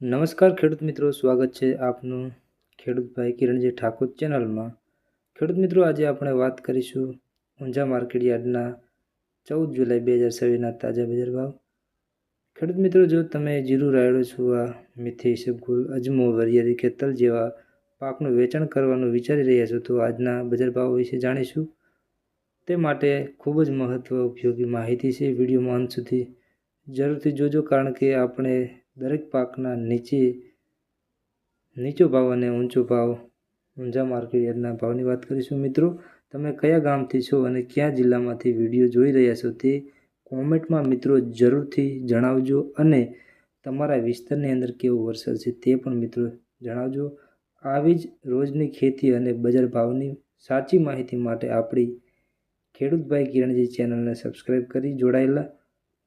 નમસ્કાર ખેડૂત મિત્રો, સ્વાગત છે આપનું ખેડૂત ભાઈ કિરણજી ઠાકોર ચેનલમાં। ખેડૂત મિત્રો, આજે આપણે વાત કરીશું ઊંઝા માર્કેટ યાર્ડના 14 જુલાઈ 2026ના તાજા બજાર ભાવ। ખેડૂત મિત્રો, જો તમે જીરું, રાયડો, છુવા, મેથી, ઇસબગુલ, અજમો, વરિયાળી કે તલ જેવા પાકનું વેચાણ કરવાનું વિચારી રહ્યા છો તો આજના બજાર ભાવ વિશે જાણીશું। તે માટે ખૂબ જ ઉપયોગી માહિતી છે। વિડીયોમાં અંત સુધી જરૂરથી જોજો, કારણ કે આપણે દરેક પાકના નીચો ભાવ અને ઊંચો ભાવ ઊંઝા માર્કેટ યાર્ડના ભાવની વાત કરીશું। મિત્રો, તમે કયા ગામથી છો અને કયા જિલ્લામાંથી વિડીયો જોઈ રહ્યા છો તે કોમેન્ટમાં મિત્રો જરૂરથી જણાવજો, અને તમારા વિસ્તારની અંદર કેવો વરસાદ છે તે પણ મિત્રો જણાવજો। આવી જ રોજની ખેતી અને બજાર ભાવની સાચી માહિતી માટે આપણી ખેડૂતભાઈ કિરણજી ચેનલને સબસ્ક્રાઈબ કરી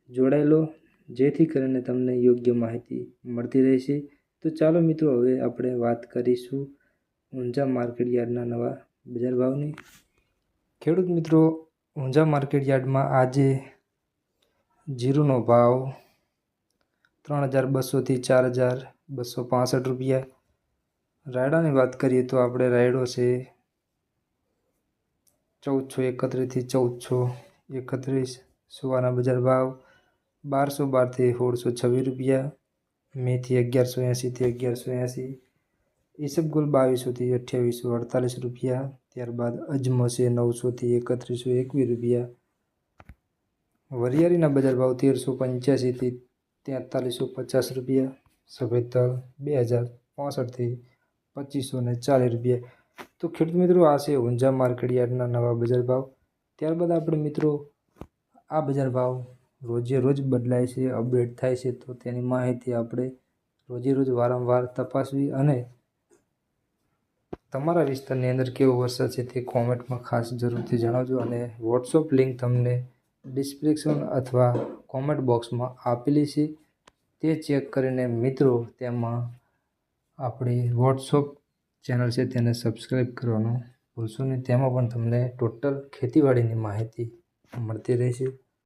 જોડાયેલો, જેથી કરીને તમને યોગ્ય માહિતી મળતી રહેશે। તો ચાલો મિત્રો, હવે આપણે વાત કરીશું ઊંઝા માર્કેટ યાર્ડના નવા બજાર ભાવની। ખેડૂત મિત્રો, ઊંઝા માર્કેટ યાર્ડમાં આજે જીરુનો ભાવ 3200થી 4265 રૂપિયા। રાયડાની વાત કરીએ તો આપણે રાયડો છે 1431થી 1431। સુવાના બજાર ભાવ 1212થી 1626 રૂપિયા। મેથી 1180થી 1180। ઇસબગુલ 2200થી 2848 રૂપિયા। ત્યારબાદ અજમો છે 900થી 3121 રૂપિયા। વરિયાળીના બજાર ભાવ 1385થી 4350 રૂપિયા। સફેદ તલ 2065થી 2540 રૂપિયા। તો ખેડૂત મિત્રો, આ છે ઊંઝા માર્કેટ યાર્ડના નવા બજાર ભાવ। ત્યારબાદ આપણે મિત્રો આ બજાર ભાવ રોજે રોજ બદલાય છે, અપડેટ થાય છે, તો તેની માહિતી આપણે રોજે રોજ વારંવાર તપાસવી, અને તમારા વિસ્તારની અંદર કેવો વરસાદ છે તે કોમેન્ટમાં ખાસ જરૂરથી જણાવજો, અને વોટ્સઅપ લિંક તમને ડિસ્ક્રિપ્શન અથવા કોમેન્ટ બોક્સમાં આપેલી છે, તે ચેક કરીને મિત્રો તેમાં આપણી વોટ્સઅપ ચેનલ છે તેને સબસ્ક્રાઈબ કરવાનું ભૂલશો નહીં। તેમાં પણ તમને ટોટલ ખેતીવાડીની માહિતી મળતી રહેશે।